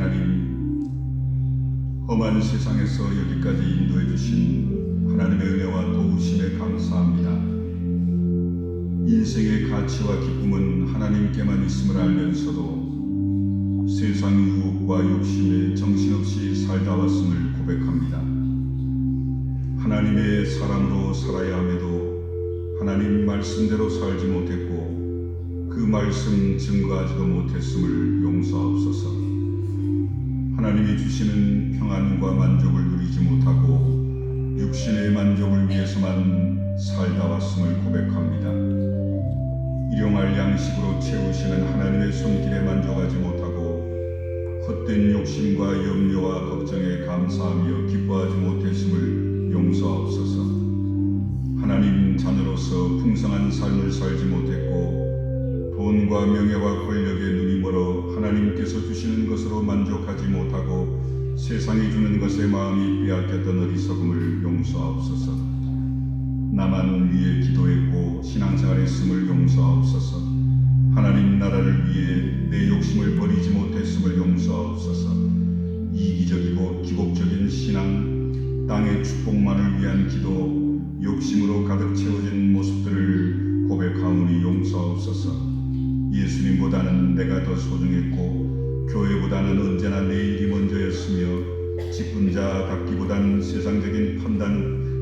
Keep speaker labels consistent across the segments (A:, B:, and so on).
A: 하나님, 험한 세상에서 여기까지 인도해 주신 하나님의 은혜와 도우심에 감사합니다. 인생의 가치와 기쁨은 하나님께만 있음을 알면서도 세상 유혹과 욕심에 정신없이 살다 왔음을 고백합니다. 하나님의 사람으로 살아야 함에도 하나님 말씀대로 살지 못했고 그 말씀 증거하지도 못했음을 용서하옵소서. 하나님이 주시는 평안과 만족을 누리지 못하고 육신의 만족을 위해서만 살다 왔음을 고백합니다. 일용할 양식으로 채우시는 하나님의 손길에 만족하지 못하고 헛된 욕심과 염려와 걱정에 감사하며 기뻐하지 못했음을 용서하옵소서. 하나님 자녀로서 풍성한 삶을 살지 못했고 돈과 명예와 권력에 눈이 멀어 하나님께서 주시는 것으로 만족하지 못하고 세상이 주는 것에 마음이 빼앗겼던 어리석음을 용서하옵소서. 나만 위해 기도했고 신앙생활했음을 용서하옵소서. 하나님 나라를 위해 내 욕심을 버리지 못했음을 용서하옵소서. 이기적이고 기복적인 신앙, 땅의 축복만을 위한 기도, 욕심으로 가득 채워진 모습들을 고백하오니 용서하옵소서. 예수님보다는 내가 더 소중했고 교회보다는 언제나 내 일이 먼저였으며 직분자답기보다는 세상적인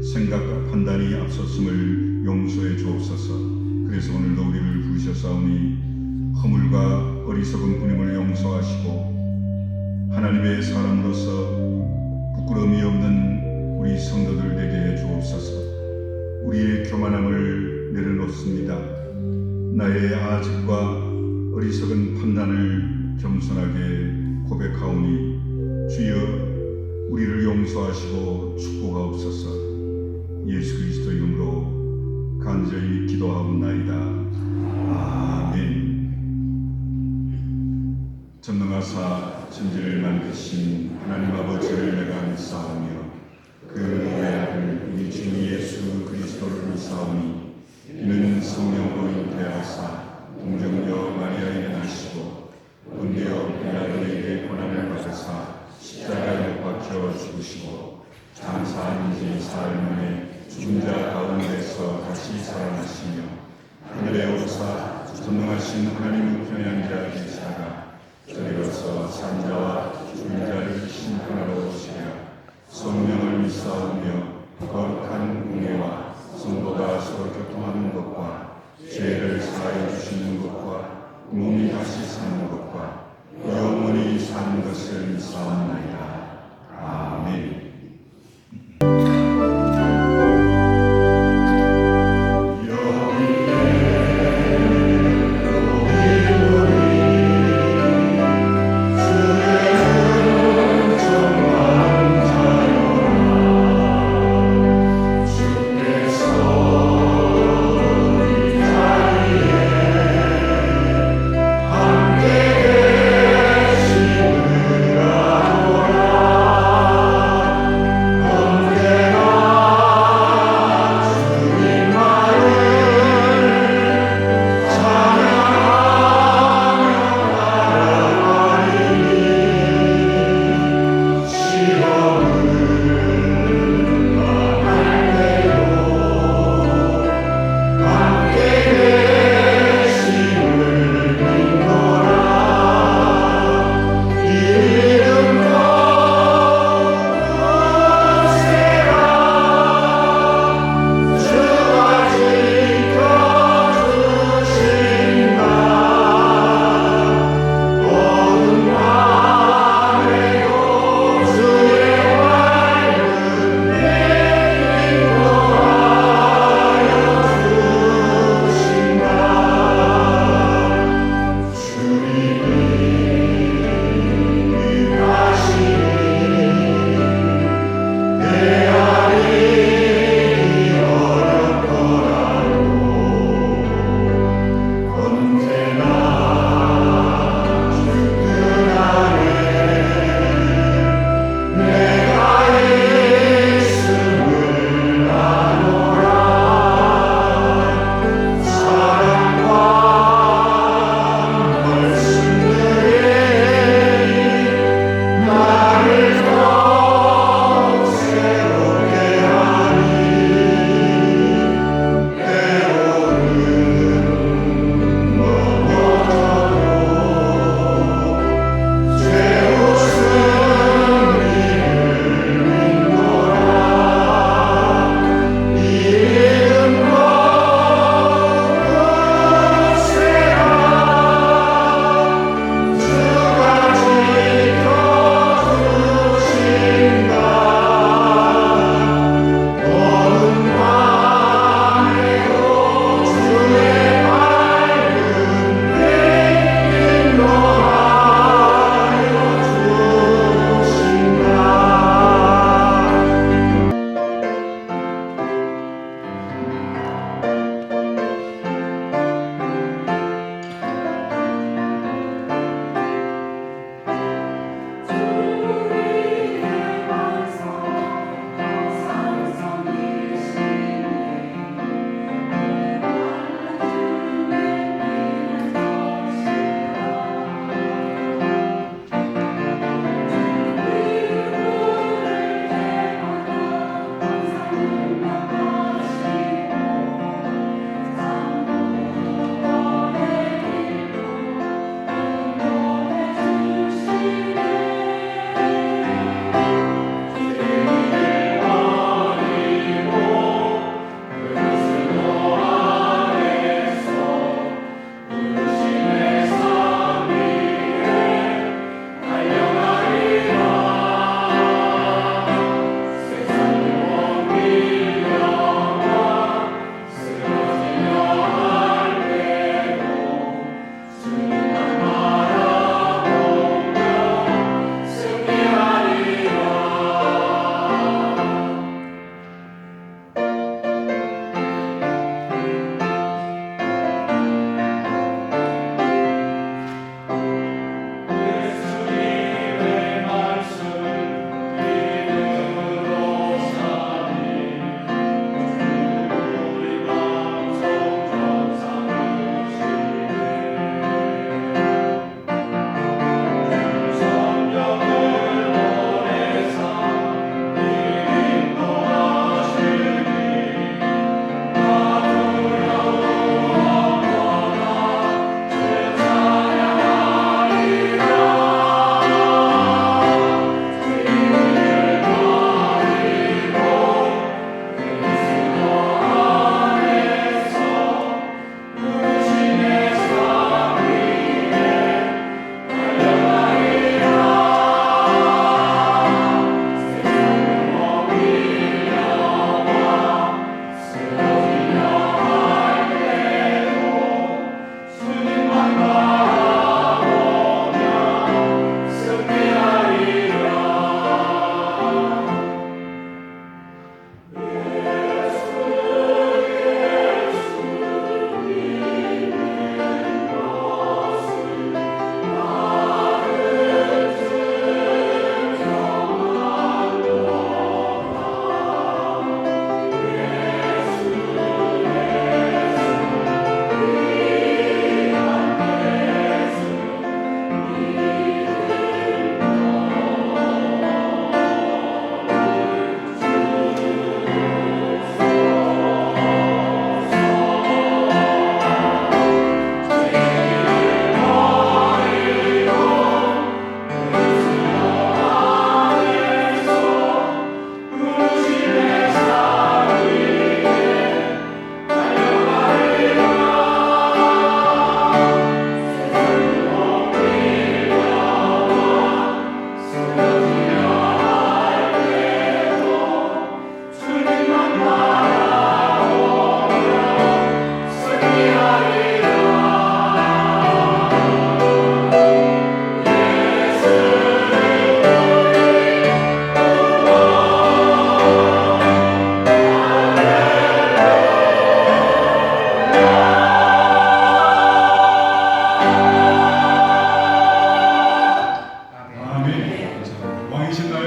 A: 생각과 판단이 앞섰음을 용서해 주옵소서. 그래서 오늘도 우리를 부르셨사오니 허물과 어리석은 뿐임을 용서하시고 하나님의 사람으로서 부끄러움이 없는 우리 성도들 되게 해 주옵소서. 우리의 교만함을 내려놓습니다. 나의 아집과 어리석은 판단을 겸손하게 고백하오니 주여 우리를 용서하시고 축복하옵소서. 예수 그리스도 이름으로 간절히 기도하옵나이다. 아멘. 전능하사 천지를 만드신 하나님 아버지를 내가 믿사오며 그 외아들 우리 주 예수 그리스도를 믿사오니 이는 성령으로 잉태하사 동정녀 마리아에게 나시고 본디오 빌라도에게 고난을 받으사 십자가에 못 박혀 죽으시고 장사한 지 사흘 만에 죽은 자 가운데서 다시 살아나시며 하늘에 오르사 전능하신 하나님 우편에 앉아 계시다가 저리로서 산 자와 죽은 자를 심판하러 오시리라. 성령을 믿사오며 거룩한 공예와 성도가 서로 교통하는 것과 죄를 사하여 주시는 것과 몸이 다시 사는 것과 영원히 사는 것을 믿사옵나이다. 아멘.
B: 함께 계시느라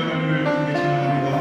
A: 하나님을 함께 찬양합니다.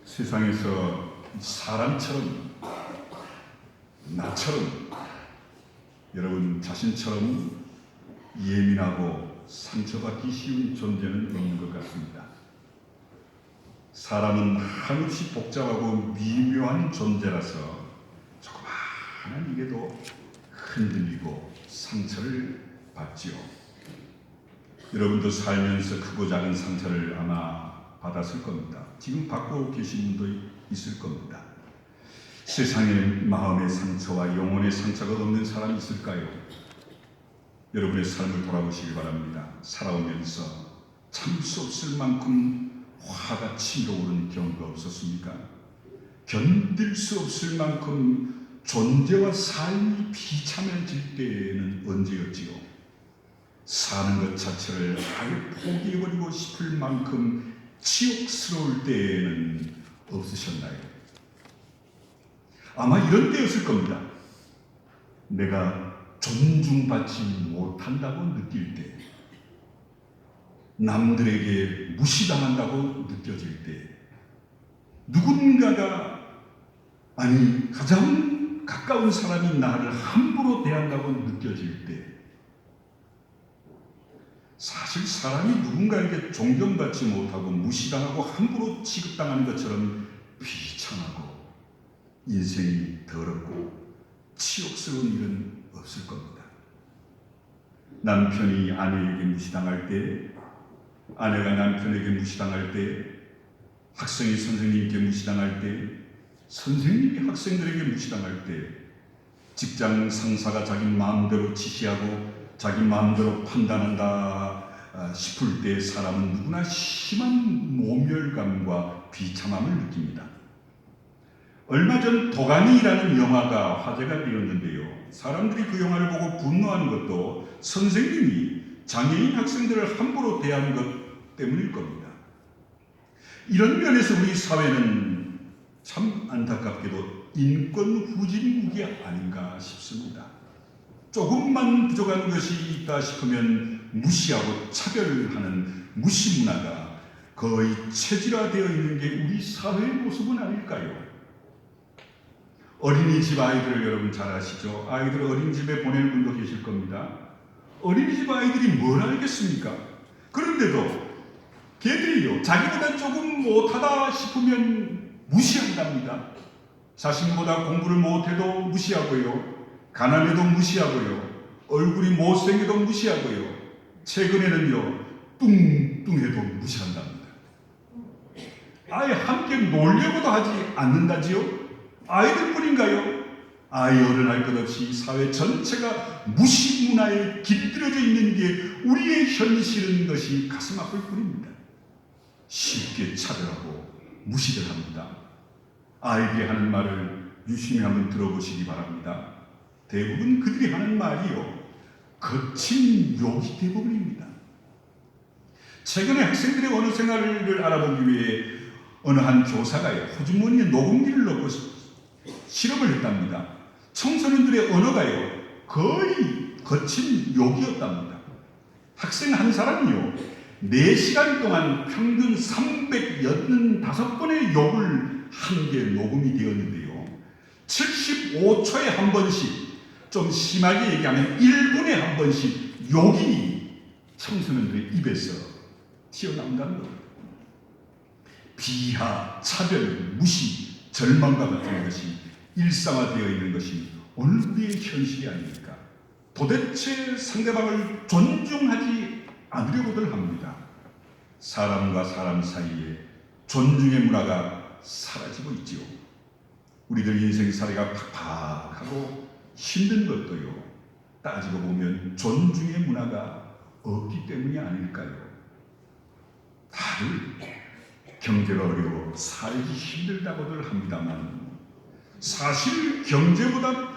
A: 세상에서 사람처럼, 나처럼, 여러분 자신처럼 예민하고 상처받기 쉬운 존재는 없는 것 같습니다. 사람은 한없이 복잡하고 미묘한 존재라서 조그마한 일에도 흔들리고 상처를 받지요. 여러분도 살면서 크고 작은 상처를 아마 받았을 겁니다. 지금 받고 계신 분도 있을 겁니다. 세상에 마음의 상처와 영혼의 상처가 없는 사람이 있을까요? 여러분의 삶을 돌아보시기 바랍니다. 살아오면서 참을 수 없을 만큼 화가 치밀어 오르는 경우가 없었습니까? 견딜 수 없을 만큼 존재와 삶이 비참해질 때에는 언제였지요? 사는 것 자체를 아예 포기해버리고 싶을 만큼 치욕스러울 때에는 없으셨나요? 아마 이런 때였을 겁니다. 내가 존중받지 못한다고 느낄 때, 남들에게 무시당한다고 느껴질 때, 누군가가, 아니 가장 가까운 사람이 나를 함부로 대한다고 느껴질 때, 사실 사람이 누군가에게 존경받지 못하고 무시당하고 함부로 취급당하는 것처럼 비참하고 인생이 더럽고 치욕스러운 일은 없을 겁니다. 남편이 아내에게 무시당할 때, 아내가 남편에게 무시당할 때, 학생이 선생님께 무시당할 때, 선생님이 학생들에게 무시당할 때, 직장 상사가 자기 마음대로 지시하고 자기 마음대로 판단한다 싶을 때 사람은 누구나 심한 모멸감과 비참함을 느낍니다. 얼마 전 도가니라는 영화가 화제가 되었는데요. 사람들이 그 영화를 보고 분노하는 것도 선생님이 장애인 학생들을 함부로 대한 것 때문일 겁니다. 이런 면에서 우리 사회는 참 안타깝게도 인권 후진국이 아닌가 싶습니다. 조금만 부족한 것이 있다 싶으면 무시하고 차별하는 무시 문화가 거의 체질화되어 있는 게 우리 사회의 모습은 아닐까요? 어린이집 아이들을 여러분 잘 아시죠? 아이들을 어린이집에 보내는 분도 계실 겁니다. 어린이집 아이들이 뭘 알겠습니까? 그런데도 걔들이요, 자기보다 조금 못하다 싶으면 무시한답니다. 자신보다 공부를 못해도 무시하고요, 가난해도 무시하고요, 얼굴이 못생겨도 무시하고요, 최근에는요 뚱뚱해도 무시한답니다. 아예 함께 놀려고도 하지 않는다지요? 아이들뿐인가요? 아이 어른할 것 없이 사회 전체가 무시 문화에 깃들여져 있는 게 우리의 현실인 것이 가슴 아플 뿐입니다. 쉽게 차별하고 무시를 합니다. 아이에게 하는 말을 유심히 한번 들어보시기 바랍니다. 대부분 그들이 하는 말이요, 거친 욕이 대부분입니다. 최근에 학생들의 언어 생활을 알아보기 위해 어느 한 교사가요, 호주머니에 녹음기를 넣고 실험을 했답니다. 청소년들의 언어가요, 거의 거친 욕이었답니다. 학생 한 사람이요 4시간 동안 평균 385번의 욕을 한 게 녹음이 되었는데요. 75초에 한 번씩, 좀 심하게 얘기하면 1분에 한 번씩 욕이 청소년들의 입에서 튀어나온다는 겁니다. 비하, 차별, 무시, 절망과 같은 것이 일상화되어 있는 것이 오늘 우리의 현실이 아닙니까? 도대체 상대방을 존중하지 않으려고들 합니다. 사람과 사람 사이에 존중의 문화가 사라지고 있지요. 우리들 인생살이가 팍팍하고 힘든 것도요, 따지고 보면 존중의 문화가 없기 때문이 아닐까요? 다들 경제가 어려워 살기 힘들다고들 합니다만 사실 경제보다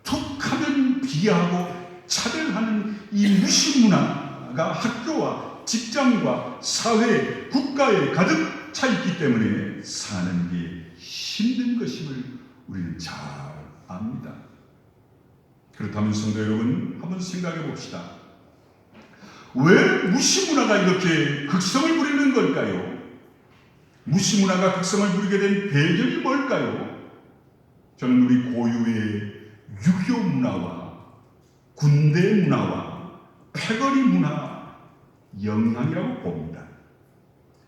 A: 툭하면 비하하고 차별하는 이 무시 문화가 학교와 직장과 사회, 국가에 가득 차 있기 때문에 사는 게 힘든 것임을 우리는 잘 압니다. 그렇다면 성도 여러분, 한번 생각해 봅시다. 왜 무시 문화가 이렇게 극성을 부리는 걸까요? 무시 문화가 극성을 부리게 된 배경이 뭘까요? 저는 우리 고유의 유교 문화와 군대 문화와 패거리 문화 영향이라고 봅니다.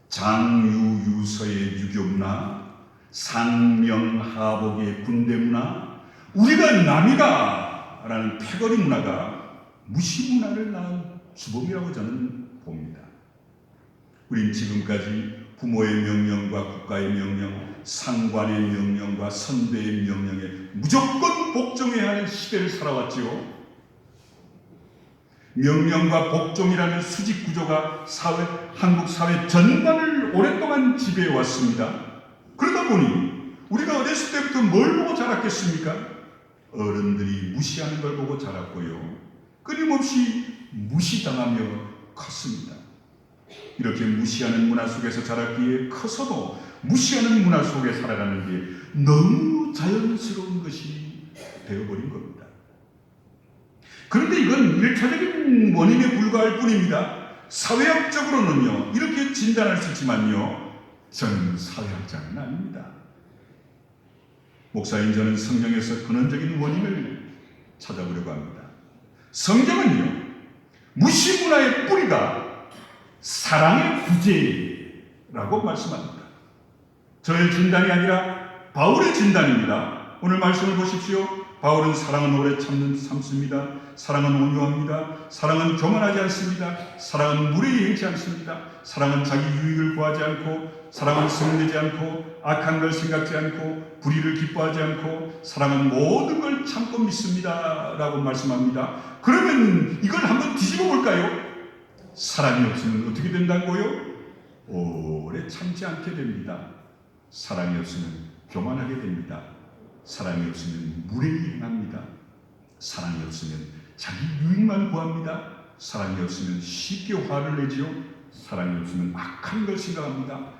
A: 장유유서의 유교 문화, 상명하복의 군대 문화, 우리가 남이다 라는 패거리 문화가 무시 문화를 낳은 주범이라고 저는 봅니다. 우린 지금까지 부모의 명령과 국가의 명령, 상관의 명령과 선배의 명령에 무조건 복종해야 하는 시대를 살아왔지요. 명령과 복종이라는 수직 구조가 한국 사회 전반을 오랫동안 지배해 왔습니다. 그러다 보니 우리가 어렸을 때부터 뭘 보고 자랐겠습니까? 어른들이 무시하는 걸 보고 자랐고요. 끊임없이 무시당하며 컸습니다. 이렇게 무시하는 문화 속에서 자랐기에 커서도 무시하는 문화 속에 살아가는 게 너무 자연스러운 것이 되어버린 겁니다. 그런데 이건 1차적인 원인에 불과할 뿐입니다. 사회학적으로는요, 이렇게 진단할 수 있지만요, 저는 사회학자는 아닙니다. 목사인 저는 성경에서 근원적인 원인을 찾아보려고 합니다. 성경은요, 무시 문화의 뿌리가 사랑의 구제라고 말씀합니다. 저의 진단이 아니라 바울의 진단입니다. 오늘 말씀을 보십시오. 바울은 사랑은 오래 참습니다. 사랑은 온유합니다. 사랑은 교만하지 않습니다. 사랑은 무례히 행치 않습니다. 사랑은 자기 유익을 구하지 않고, 사랑은 성내지 않고, 악한 걸 생각지 않고, 불의를 기뻐하지 않고, 사랑은 모든 걸 참고 믿습니다 라고 말씀합니다. 그러면 이걸 한번 뒤집어 볼까요? 사랑이 없으면 어떻게 된다고요? 오래 참지 않게 됩니다. 사랑이 없으면 교만하게 됩니다. 사랑이 없으면 무례히 행합니다. 사랑이 없으면 자기 유익만 구합니다. 사랑이 없으면 쉽게 화를 내지요. 사랑이 없으면 악한 걸 생각합니다.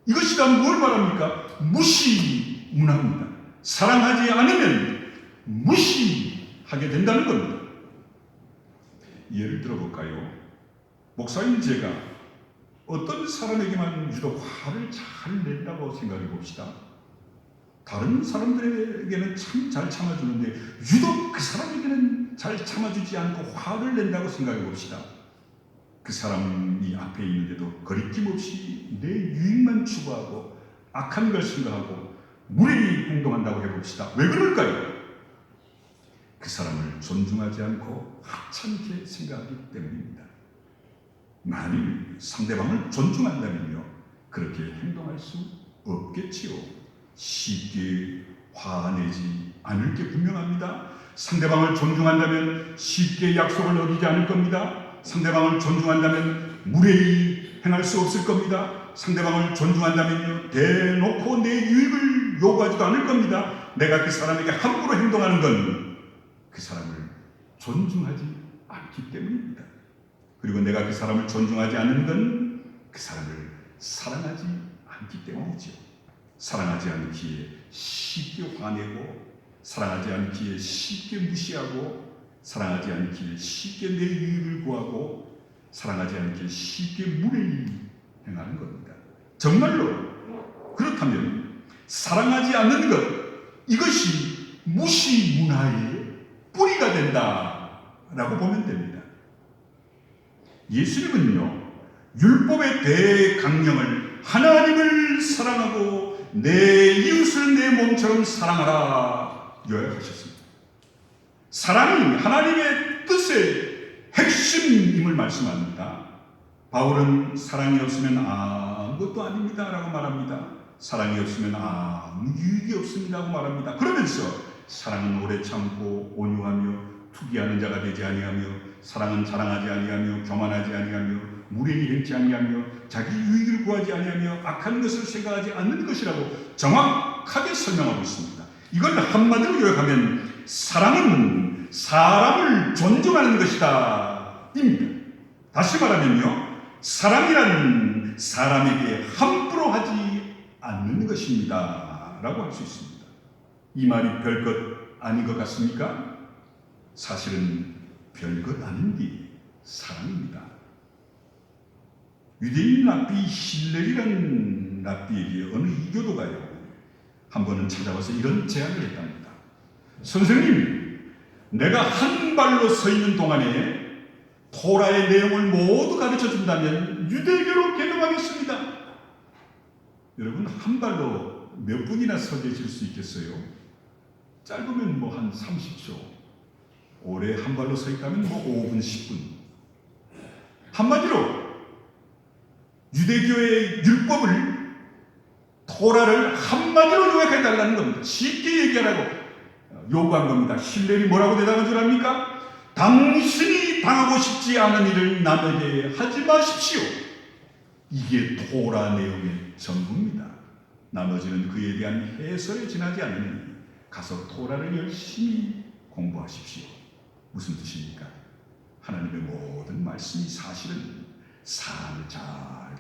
A: 이것이 다 뭘 말합니까? 무시 문화입니다. 사랑하지 않으면 무시하게 된다는 겁니다. 예를 들어볼까요? 목사인 제가 어떤 사람에게만 유독 화를 잘 낸다고 생각해 봅시다. 다른 사람들에게는 참 잘 참아주는데 유독 그 사람에게는 잘 참아주지 않고 화를 낸다고 생각해 봅시다. 그 사람이 앞에 있는데도 거리낌 없이 내 유익만 추구하고 악한 걸 생각하고 무례히 행동한다고 해봅시다. 왜 그럴까요? 그 사람을 존중하지 않고 하찮게 생각하기 때문입니다. 만일 상대방을 존중한다면요, 그렇게 행동할 수 없겠지요. 쉽게 화내지 않을 게 분명합니다. 상대방을 존중한다면 쉽게 약속을 어기지 않을 겁니다. 상대방을 존중한다면 무례히 행할 수 없을 겁니다. 상대방을 존중한다면요, 대놓고 내 유익을 요구하지도 않을 겁니다. 내가 그 사람에게 함부로 행동하는 건 그 사람을 존중하지 않기 때문입니다. 그리고 내가 그 사람을 존중하지 않는 건 그 사람을 사랑하지 않기 때문이죠. 사랑하지 않기에 쉽게 화내고, 사랑하지 않기에 쉽게 무시하고, 사랑하지 않길 쉽게 내 유익을 구하고 사랑하지 않길 쉽게 무례히 행하는 겁니다. 정말로 그렇다면 사랑하지 않는 것, 이것이 무시 문화의 뿌리가 된다라고 보면 됩니다. 예수님은요, 율법의 대강령을 하나님을 사랑하고 내 이웃을 내 몸처럼 사랑하라 요약하셨습니다. 사랑이 하나님의 뜻의 핵심임을 말씀합니다. 바울은 사랑이 없으면 아무것도 아닙니다 라고 말합니다. 사랑이 없으면 아무 유익이 없습니다라고 말합니다. 그러면서 사랑은 오래 참고 온유하며 투기하는 자가 되지 아니하며 사랑은 자랑하지 아니하며 교만하지 아니하며 무례히 행치 아니하며 자기 유익을 구하지 아니하며 악한 것을 생각하지 않는 것이라고 정확하게 설명하고 있습니다. 이걸 한마디로 요약하면 사랑은 사람을 존중하는 것이다 입니다. 다시 말하면요, 사랑이란 사람에게 함부로 하지 않는 것입니다 라고 할 수 있습니다. 이 말이 별것 아닌 것 같습니까? 사실은 별것 아닌 게 사랑입니다. 유대인 랍비 hiller이라는 랍비에게 어느 이교도가요, 한 번은 찾아와서 이런 제안을 했답니다. 선생님, 내가 한 발로 서 있는 동안에 토라의 내용을 모두 가르쳐 준다면 유대교로 개명하겠습니다. 여러분, 한 발로 몇 분이나 서 계실 수 있겠어요? 짧으면 뭐 한 30초, 오래 한 발로 서 있다면 뭐 5분, 10분. 한마디로 유대교의 율법을, 토라를 한마디로 요약해달라는 겁니다. 쉽게 얘기하라고 요구한 겁니다. hiller이 뭐라고 대답한 줄 압니까? 당신이 당하고 싶지 않은 일을 남에게 하지 마십시오. 이게 토라 내용의 전부입니다. 나머지는 그에 대한 해설에 지나지 않으니 가서 토라를 열심히 공부하십시오. 무슨 뜻입니까? 하나님의 모든 말씀이 사실은 사람을 잘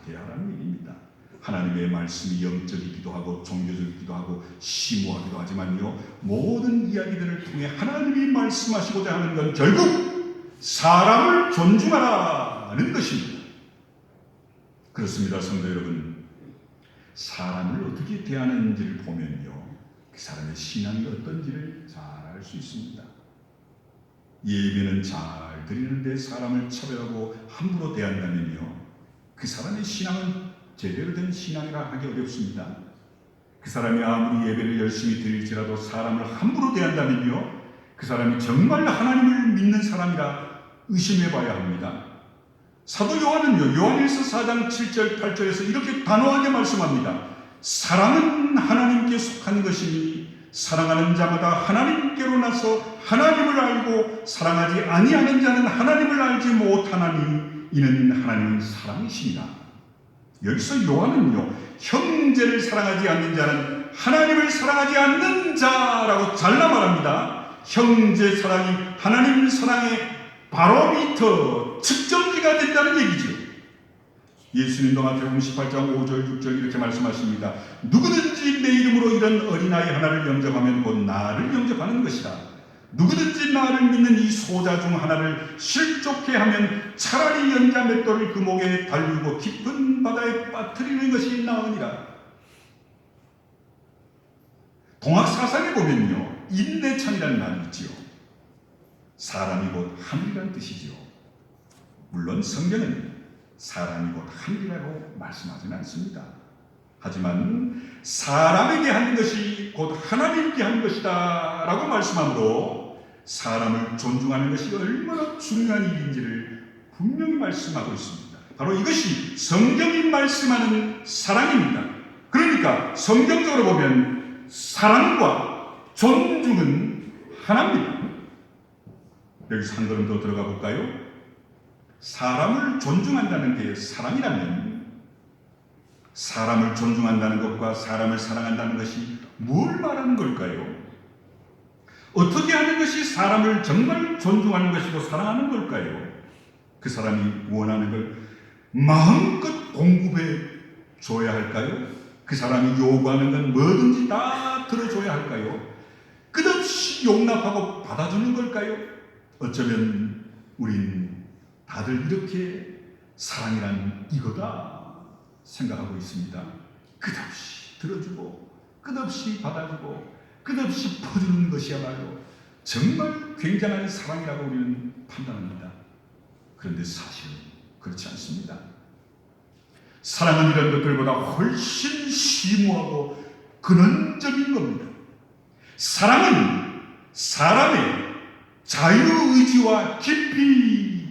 A: 대하라는 얘기입니다. 하나님의 말씀이 영적이기도 하고 종교적이기도 하고 심오하기도 하지만요, 모든 이야기들을 통해 하나님이 말씀하시고자 하는 건 결국 사람을 존중하라는 것입니다. 그렇습니다. 성도 여러분, 사람을 어떻게 대하는지를 보면요, 그 사람의 신앙이 어떤지를 잘 알 수 있습니다. 예배는 잘 드리는데 사람을 차별하고 함부로 대한다면요, 그 사람의 신앙은 제대로 된 신앙이라 하기 어렵습니다. 그 사람이 아무리 예배를 열심히 드릴지라도 사람을 함부로 대한다면요, 그 사람이 정말 하나님을 믿는 사람이라 의심해 봐야 합니다. 사도 요한은요, 요한일서 4장 7절 8절에서 이렇게 단호하게 말씀합니다. 사랑은 하나님께 속한 것이니 사랑하는 자마다 하나님께로 나서 하나님을 알고 사랑하지 아니하는 자는 하나님을 알지 못하나니 이는 하나님은 사랑이시니라. 여기서 요한은요, 형제를 사랑하지 않는 자는 하나님을 사랑하지 않는 자라고 잘라 말합니다. 형제 사랑이 하나님 사랑의 바로미터, 측정기가 된다는 얘기죠. 예수님도 마태복음 18장 5절 6절 이렇게 말씀하십니다. 누구든지 내 이름으로 이런 어린아이 하나를 영접하면 곧 나를 영접하는 것이다. 누구든지 나를 믿는 이 소자 중 하나를 실족해 하면 차라리 연자 맷돌을 그 목에 달리고 깊은 바다에 빠뜨리는 것이 나으니라. 동학 사상에 보면요, 인내천이라는 말이 있지요. 사람이 곧 하늘이라는 뜻이지요. 물론 성경은 사람이 곧 하늘이라고 말씀하지는 않습니다. 하지만 사람에게 하는 것이 곧 하나님께 하는 것이다 라고 말씀하므로 사람을 존중하는 것이 얼마나 중요한 일인지를 분명히 말씀하고 있습니다. 바로 이것이 성경이 말씀하는 사랑입니다. 그러니까 성경적으로 보면 사랑과 존중은 하나입니다. 여기서 한 걸음 더 들어가 볼까요? 사람을 존중한다는 게 사랑이라면 사람을 존중한다는 것과 사람을 사랑한다는 것이 뭘 말하는 걸까요? 어떻게 하는 것이 사람을 정말 존중하는 것이고 사랑하는 걸까요? 그 사람이 원하는 걸 마음껏 공급해 줘야 할까요? 그 사람이 요구하는 건 뭐든지 다 들어줘야 할까요? 끝없이 용납하고 받아주는 걸까요? 어쩌면 우린 다들 이렇게 사랑이란 이거다 생각하고 있습니다. 끝없이 들어주고 끝없이 받아주고 끝없이 퍼주는 것이야말로 정말 굉장한 사랑이라고 우리는 판단합니다. 그런데 사실은 그렇지 않습니다. 사랑은 이런 것들보다 훨씬 심오하고 근원적인 겁니다. 사랑은 사람의 자유의지와 깊이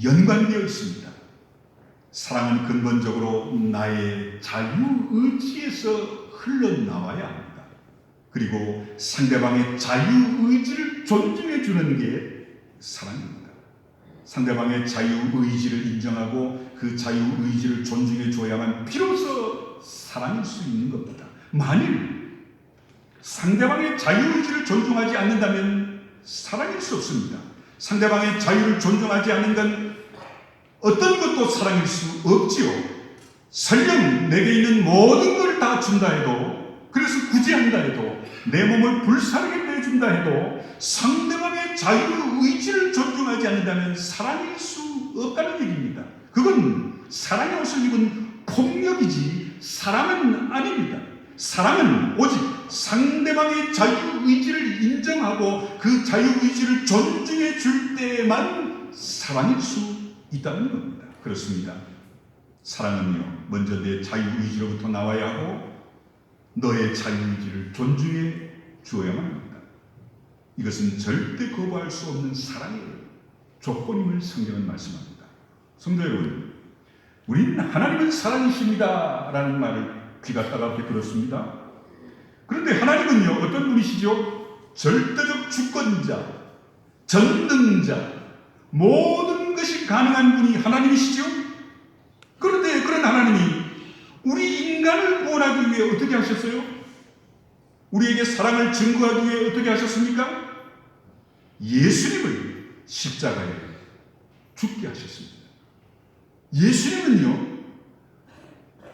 A: 연관되어 있습니다. 사랑은 근본적으로 나의 자유의지에서 흘러나와야 합니다. 그리고 상대방의 자유의지를 존중해 주는 게 사랑입니다. 상대방의 자유의지를 인정하고 그 자유의지를 존중해 줘야만 비로소 사랑일 수 있는 겁니다. 만일 상대방의 자유의지를 존중하지 않는다면 사랑일 수 없습니다. 상대방의 자유를 존중하지 않는 건 어떤 것도 사랑일 수 없지요. 설령 내게 있는 모든 걸 다 준다 해도, 그래서 구제한다 해도, 내 몸을 불사르게 내준다 해도 상대방의 자유의지를 존중하지 않는다면 사랑일 수 없다는 얘기입니다. 그건 사랑의 옷을 입은 폭력이지 사랑은 아닙니다. 사랑은 오직 상대방의 자유의지를 인정하고 그 자유의지를 존중해 줄 때만 사랑일 수 있다는 겁니다. 그렇습니다. 사랑은요, 먼저 내 자유의지로부터 나와야 하고 너의 자유의지를 존중해 주어야만 합니다. 이것은 절대 거부할 수 없는 사랑의 조건임을 성경은 말씀합니다. 성도 여러분, 우리는 하나님은 사랑이십니다 라는 말을 귀가 따갑게 들었습니다. 그런데 하나님은요, 어떤 분이시죠? 절대적 주권자, 전능자, 모든 것이 가능한 분이 하나님이시죠? 그런데 그런 하나님이 우리 인간을 구원하기 위해 어떻게 하셨어요? 우리에게 사랑을 증거하기 위해 어떻게 하셨습니까? 예수님을 십자가에 죽게 하셨습니다. 예수님은요,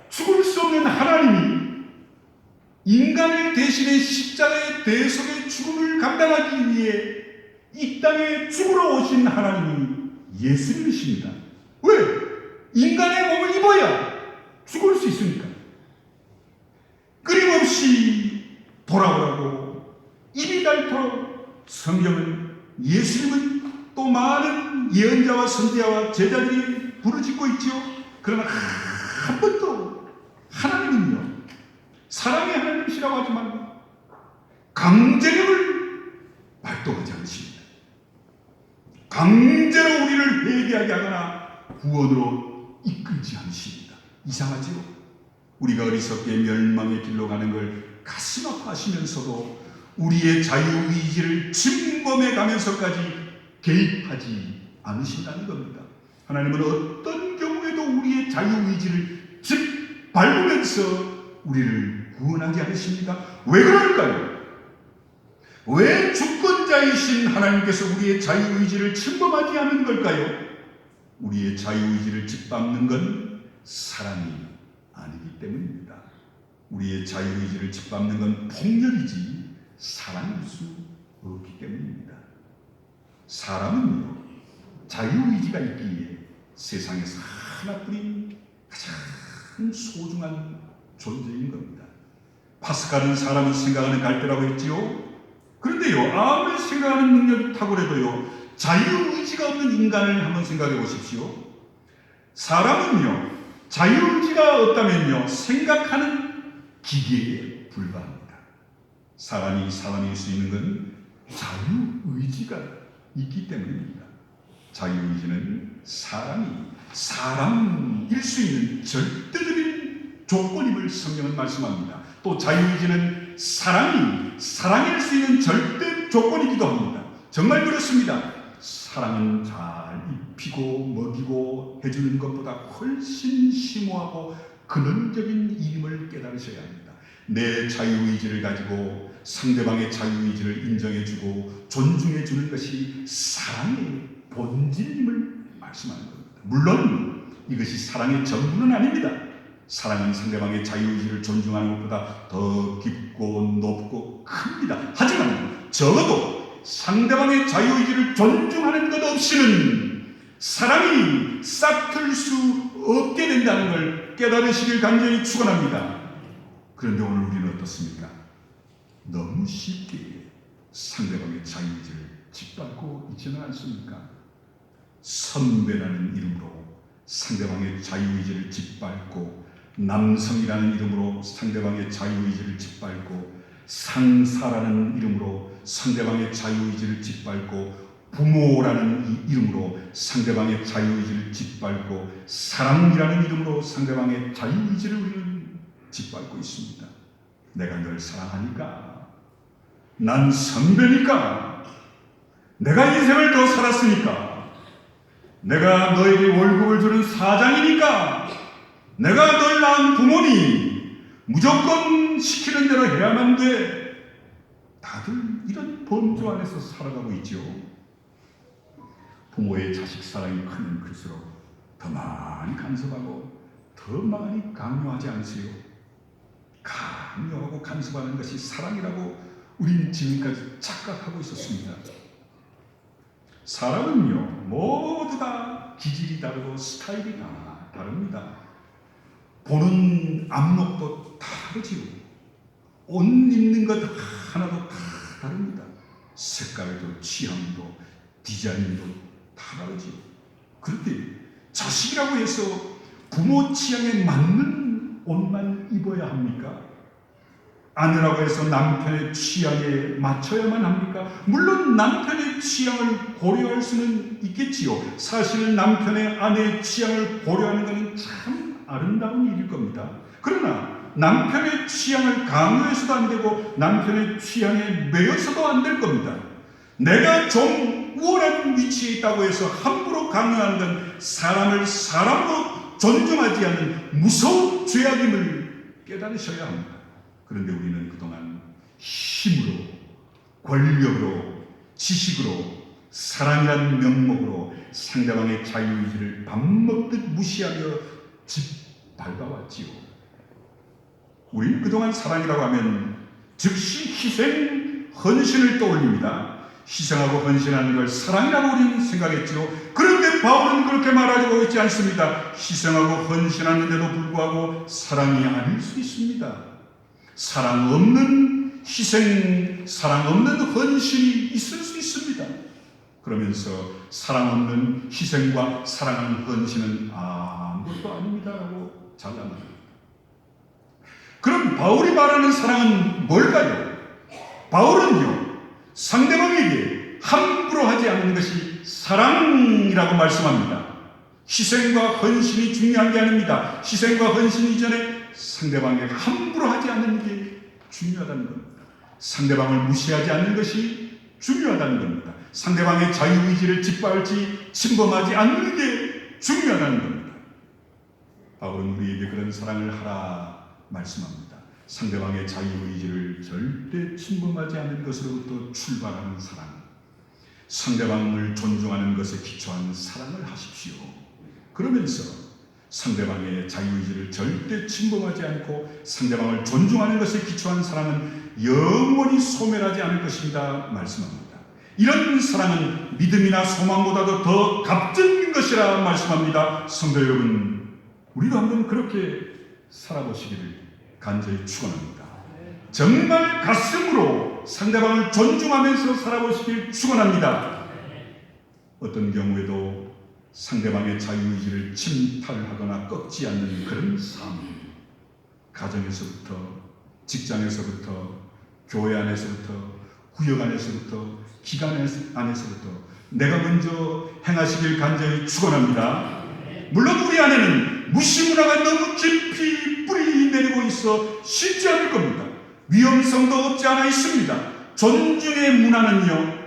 A: 죽을 수 없는 하나님이 인간을 대신해 십자가의 대속의 죽음을 감당하기 위해 이 땅에 죽으러 오신 하나님이 예수님이십니다. 왜? 인간의 몸을 입어야 죽을 수 있으니까. 끊임없이 돌아오라고 입이 닳도록 성경은 예수님은 또 많은 예언자와 선지자와 제자들이 부르짖고 있죠. 그러나 한 번도 하나님은요, 사랑의 하나님이시라고 하지만 강제력을 발동하지 않으십니다. 강제로 우리를 회개하게 하거나 구원으로 이끌지 않으십니다. 이상하지요? 우리가 어리석게 멸망의 길로 가는 걸 가슴 아파하시면서도 우리의 자유의지를 침범해 가면서까지 개입하지 않으신다는 겁니다. 하나님은 어떤 경우에도 우리의 자유의지를 짓밟으면서 우리를 구원하지 않으십니다. 왜 그럴까요? 왜 주권자이신 하나님께서 우리의 자유의지를 침범하지 않는 걸까요? 우리의 자유의지를 짓밟는 건 사랑이 아니기 때문입니다. 우리의 자유의지를 짓밟는 건 폭력이지 사랑일 수 없기 때문입니다. 사람은요, 자유의지가 있기에 세상에서 하나뿐인 가장 소중한 존재인 겁니다. 파스칼은 사람은 생각하는 갈대라고 했지요. 그런데요, 아무리 생각하는 능력이 탁월해도요, 자유의지가 없는 인간을 한번 생각해 보십시오. 사람은요, 자유의지가 없다면요, 생각하는 기계에 불과합니다. 사람이 사람일 수 있는 건 자유의지가 있기 때문입니다. 자유의지는 사람이 사람일 수 있는 절대적인 조건임을 성경은 말씀합니다. 또 자유의지는 사람이 사랑일 수 있는 절대 조건이기도 합니다. 정말 그렇습니다. 사랑은 잘 입히고 먹이고 해주는 것보다 훨씬 심오하고 근원적인 일임을 깨달으셔야 합니다. 내 자유의지를 가지고 상대방의 자유의지를 인정해주고 존중해주는 것이 사랑의 본질임을 말씀하는 겁니다. 물론 이것이 사랑의 전부는 아닙니다. 사랑은 상대방의 자유의지를 존중하는 것보다 더 깊고 높고 큽니다. 하지만 적어도 상대방의 자유의지를 존중하는 것 없이는 사랑이 싹틀 수 없게 된다는 걸 깨달으시길 간절히 축원합니다. 그런데 오늘 우리는 어떻습니까? 너무 쉽게 상대방의 자유의지를 짓밟고 있지는 않습니까? 선배라는 이름으로 상대방의 자유의지를 짓밟고, 남성이라는 이름으로 상대방의 자유의지를 짓밟고, 상사라는 이름으로 상대방의 자유의지를 짓밟고, 부모라는 이름으로 상대방의 자유의지를 짓밟고, 사랑이라는 이름으로 상대방의 자유의지를 우리는 짓밟고 있습니다. 내가 널 사랑하니까, 난 선배니까, 내가 인생을 더 살았으니까, 내가 너에게 월급을 주는 사장이니까, 내가 널 낳은 부모니 무조건 시키는 대로 해야만 돼. 다들 이런 범주 안에서 살아가고 있죠. 부모의 자식 사랑이 크면 클수록 더 많이 간섭하고 더 많이 강요하지 않으세요? 강요하고 간섭하는 것이 사랑이라고 우리는 지금까지 착각하고 있었습니다. 사람은요, 모두 다 기질이 다르고 스타일이 다 다릅니다. 보는 안목도 다르지요. 옷 입는 것 하나도 다 다릅니다. 색깔도 취향도 디자인도 다 다르지요. 그런데 자식이라고 해서 부모 취향에 맞는 옷만 입어야 합니까? 아내라고 해서 남편의 취향에 맞춰야만 합니까? 물론 남편의 취향을 고려할 수는 있겠지요. 사실 남편의 아내의 취향을 고려하는 것은 참 아름다운 일일 겁니다. 그러나 남편의 취향을 강요해서도 안 되고 남편의 취향에 매여서도 안 될 겁니다. 내가 좀 우월한 위치에 있다고 해서 함부로 강요하는 건 사람을 사람으로 존중하지 않는 무서운 죄악임을 깨달으셔야 합니다. 그런데 우리는 그동안 힘으로, 권력으로, 지식으로, 사랑이라는 명목으로 상대방의 자유의지를 밥 먹듯 무시하며 짓밟아왔지요. 우리는 그동안 사랑이라고 하면 즉시 희생, 헌신을 떠올립니다. 희생하고 헌신하는 걸 사랑이라고 우리는 생각했지요. 그런데 바울은 그렇게 말하고 있지 않습니다. 희생하고 헌신하는데도 불구하고 사랑이 아닐 수 있습니다. 사랑 없는 희생, 사랑 없는 헌신이 있을 수 있습니다. 그러면서 사랑 없는 희생과 사랑하는 헌신은 아무것도 아닙니다라고 잘라납니다. 그럼 바울이 말하는 사랑은 뭘까요? 바울은요, 상대방에게 함부로 하지 않는 것이 사랑이라고 말씀합니다. 희생과 헌신이 중요한 게 아닙니다. 희생과 헌신 이전에 상대방에게 함부로 하지 않는 게 중요하다는 겁니다. 상대방을 무시하지 않는 것이 중요하다는 겁니다. 상대방의 자유의지를 짓밟지 침범하지 않는 게 중요하다는 겁니다. 바울은 우리에게 그런 사랑을 하라 말씀합니다. 상대방의 자유의지를 절대 침범하지 않는 것으로부터 출발하는 사랑, 상대방을 존중하는 것에 기초한 사랑을 하십시오. 그러면서 상대방의 자유의지를 절대 침범하지 않고 상대방을 존중하는 것에 기초한 사랑은 영원히 소멸하지 않을 것입니다 말씀합니다. 이런 사랑은 믿음이나 소망보다도 더 값진 것이라 말씀합니다. 성도 여러분, 우리도 한번 그렇게 살아보시기를 간절히 축원합니다. 정말 가슴으로 상대방을 존중하면서 살아보시길 축원합니다. 어떤 경우에도 상대방의 자유의지를 침탈하거나 꺾지 않는 그런 삶, 가정에서부터, 직장에서부터, 교회 안에서부터, 구역 안에서부터, 기관 안에서부터 내가 먼저 행하시길 간절히 축원합니다. 물론 우리 안에는 무시문화가 너무 깊이 뿌리 내리고 있어 쉽지 않을 겁니다. 위험성도 없지 않아 있습니다. 존중의 문화는요,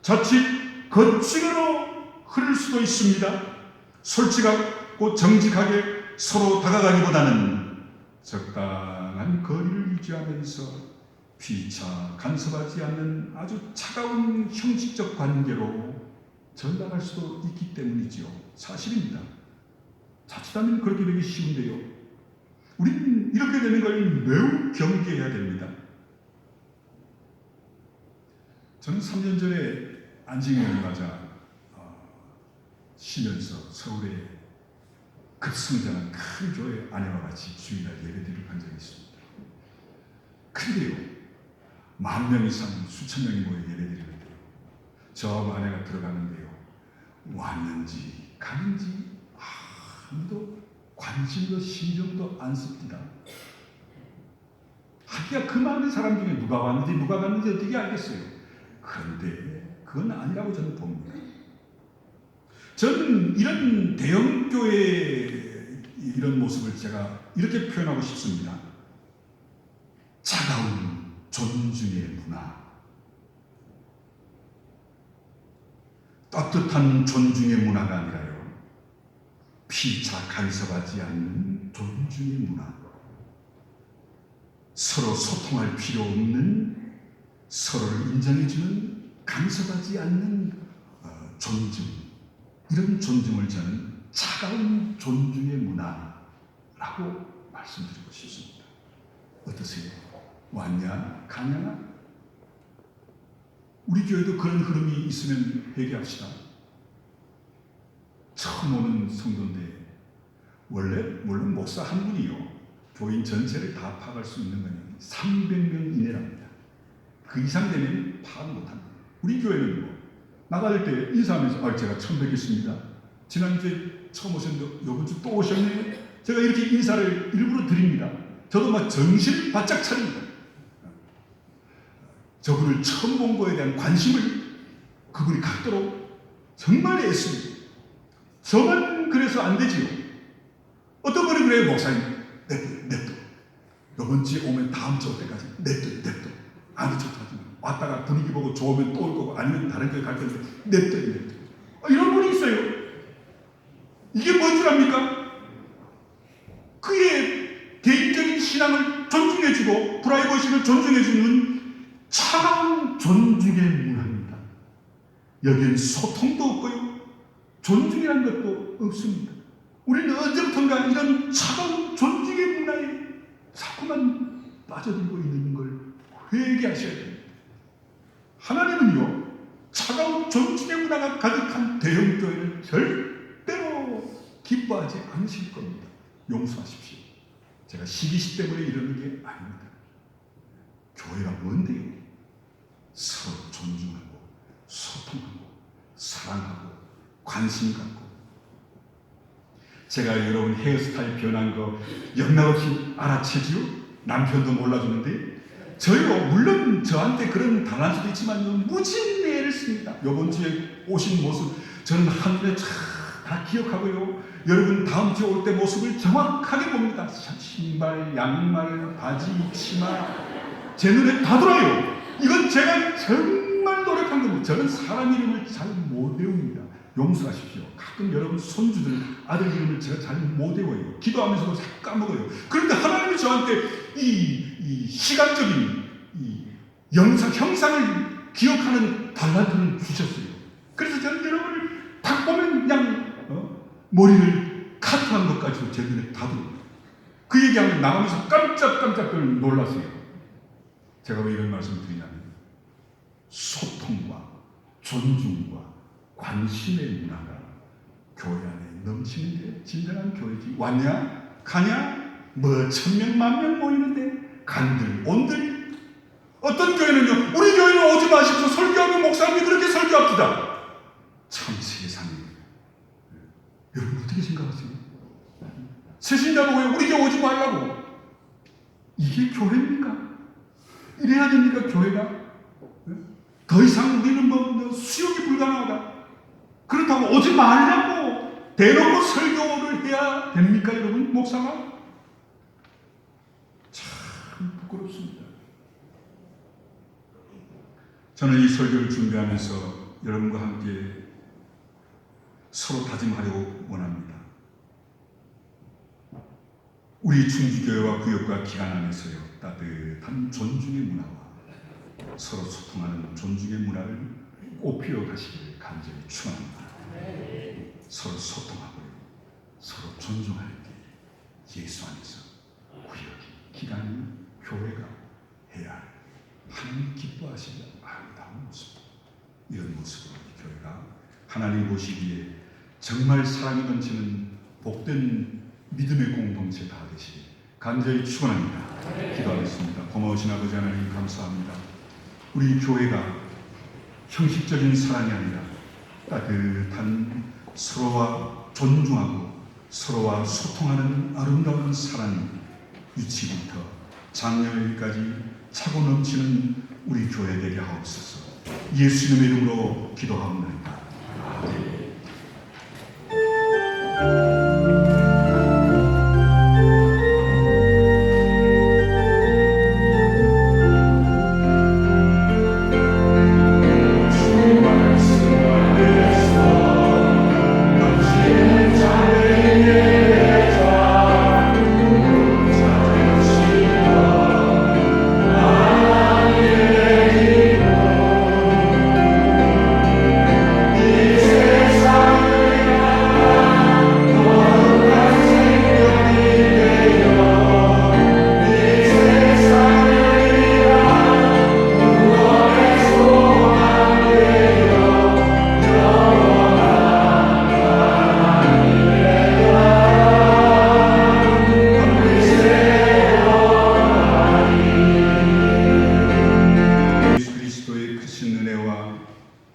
A: 자칫 거칠어로 흐를 수도 있습니다. 솔직하고 정직하게 서로 다가가기보다는 적당한 거리를 유지하면서 피차 간섭하지 않는 아주 차가운 형식적 관계로 전락할 수도 있기 때문이지요. 사실입니다. 자칫하면 그렇게 되기 쉬운데요. 우리는 이렇게 되는 걸 매우 경계해야 됩니다. 저는 3년 전에 안식년을 맞아 쉬면서 서울에 급성장한 큰 교회 아내와 같이 주일날 예배드리러 간 적이 있습니다. 근데요, 10,000명 이상 수천 명이 모여 예배드리는데요, 저하고 아내가 들어가는데요, 왔는지 가는지 아무도 관심도 신경도 안 씁니다. 하기야 그 많은 사람 중에 누가 왔는지 누가 갔는지 어떻게 알겠어요? 그런데 그건 아니라고 저는 봅니다. 저는 이런 대형교회의 이런 모습을 제가 이렇게 표현하고 싶습니다. 차가운 존중의 문화, 따뜻한 존중의 문화가 아니라요, 피차 간섭하지 않는 존중의 문화, 서로 소통할 필요 없는, 서로를 인정해주는, 간섭하지 않는 존중, 이런 존중을 저는 차가운 존중의 문화라고 말씀드리고 싶습니다. 어떠세요? 왔냐? 가냐? 우리 교회도 그런 흐름이 있으면 얘기합시다. 처음 오는 성도인데, 원래 물론 목사 한 분이요, 교인 전체를 다 파악할 수 있는 건 300명 이내랍니다. 그 이상 되면 파악 못합니다. 우리 교회는 뭐 나갈 때 인사하면서 제가 처음 뵙겠습니다. 지난주에 처음 오셨는데 이번 주 또 오셨네요. 제가 이렇게 인사를 일부러 드립니다. 저도 막 정신 바짝 차립니다. 저분을 처음 본 거에 대한 관심을 그분이 갖도록 정말 애씁니다. 저만 그래서 안 되지요. 어떤 분이 그래요. 목사님, 냅둬. 이번 주에 오면 다음 주 올 때까지 냅둬. 아무 척도 하지 마. 왔다가 분위기 보고 좋으면 또 올 거고, 아니면 다른 교회 갈 건데 냅둬. 이런 분이 있어요. 이게 뭔 줄 압니까? 그의 개인적인 신앙을 존중해주고 프라이버시를 존중해주는 차가운 존중의 문화입니다. 여기엔 소통도 없고요, 존중이라는 것도 없습니다. 우리는 언제부턴가 이런 차가운 존중의 문화에 자꾸만 빠져들고 있는 걸 회개하셔야 됩니다. 하나님은요, 차가운 존중의 문화가 가득한 대형교회를 절대로 기뻐하지 않으실 겁니다. 용서하십시오. 제가 시기심 때문에 이러는 게 아닙니다. 교회가 뭔데요? 서로 존중하고 소통하고 사랑하고 관심 갖고. 제가 여러분 헤어스타일 변한 거 영락없이 알아채지요? 남편도 몰라주는데 저희도 물론 저한테 그런 당할 수도 있지만 무진 애를 씁니다. 이번 주에 오신 모습 저는 한눈에 다 기억하고요, 여러분 다음 주에 올 때 모습을 정확하게 봅니다. 신발, 양말, 바지, 치마 제 눈에 다 들어요. 이건 제가 정말 노력한 겁니다. 저는 사람 이름을 잘 못 외웁니다. 용서하십시오. 가끔 여러분 손주들 아들 이름을 제가 잘 못 외워요. 기도하면서도 자꾸 까먹어요. 그런데 하나님이 저한테 이 시간적인 이 형상을 기억하는 달란트를 주셨어요. 그래서 저는 여러분을 딱 보면 그냥 머리를 카트한 것까지도 제 눈에 다 들어요. 그 얘기하면 나가면서 깜짝 놀랐어요. 제가 왜 이런 말씀을 드리냐면, 소통과 존중과 관심의 문화가 교회 안에 넘치는 게 진정한 교회지. 왔냐? 가냐? 뭐 1,000명, 10,000명 모이는데 간들 온들. 어떤 교회는요, 우리 교회는 오지 마십시오. 설교하면 목사님이 그렇게 설교합시다. 참 세상에. 여러분 어떻게 생각하세요? 세신자 보고 우리 교회 오지 말라고. 이게 교회입니까? 이래야 됩니까, 교회가? 더 이상 우리는 뭐 수용이 불가능하다. 그렇다고 오지 말라고 대놓고 설교를 해야 됩니까, 여러분? 목사가? 참 부끄럽습니다. 저는 이 설교를 준비하면서 여러분과 함께 서로 다짐하려고 원합니다. 우리 충주교회와 구역과 기관 안에서요, 따뜻한 존중의 문화와 서로 소통하는 존중의 문화를 꽃피워 가시기를 간절히 축원합니다. 서로 소통하고요, 서로 존중할 때 예수 안에서 구역이, 기관이, 교회가 해야 할 하나님 기뻐하시는 아름다운 모습. 이런 모습으로 이 교회가 하나님 보시기에 정말 사랑이 넘치는 복된 믿음의 공동체가 되시길 간절히 축원합니다. 기도하겠습니다. 고마우신 아버지 하나님 감사합니다. 우리 교회가 형식적인 사랑이 아니라 따뜻한 서로와 존중하고 서로와 소통하는 아름다운 사랑이 유치부터 장년일까지 차고 넘치는 우리 교회 되게 하옵소서. 예수님의 이름으로 기도하옵나이다. 아멘.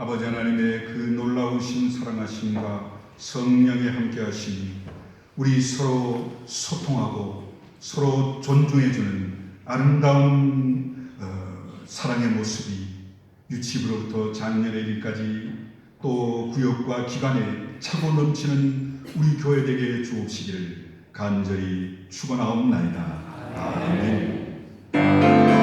A: 아버지 하나님의 그 놀라우신 사랑하심과 성령의 함께하심이 우리 서로 소통하고 서로 존중해주는 아름다운 사랑의 모습이 유치부로부터 장년의 일까지 또 구역과 기관에 차고 넘치는 우리 교회 되게 주옵시기를 간절히 축원하옵나이다. 아멘.